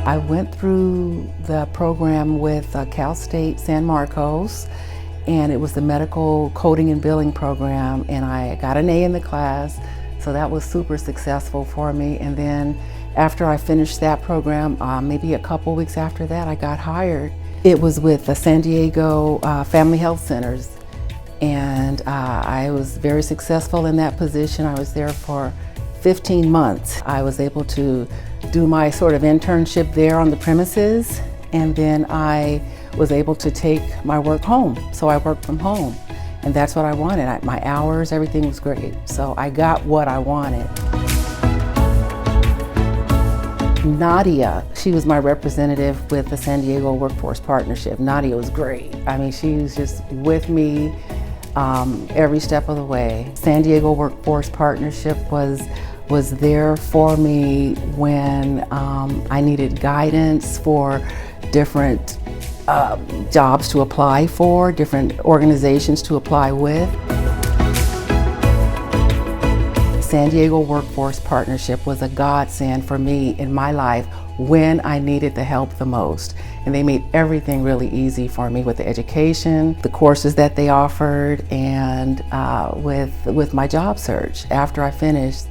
I went through the program with Cal State San Marcos, and it was the medical coding and billing program, and I got an A in the class, so that was super successful for me. And then after I finished that program, maybe a couple weeks after that, I got hired. It was with the San Diego Family Health Centers, and I was very successful in that position. I was there for 15 months. I was able to do my sort of internship there on the premises, and then I was able to take my work home. So I worked from home, and that's what I wanted. My hours, everything was great. So I got what I wanted. Nadia, she was my representative with the San Diego Workforce Partnership. Nadia was great. I mean, she was just with me every step of the way. San Diego Workforce Partnership was there for me when I needed guidance for different jobs to apply for, different organizations to apply with. San Diego Workforce Partnership was a godsend for me in my life when I needed the help the most. And they made everything really easy for me with the education, the courses that they offered, and with my job search after I finished.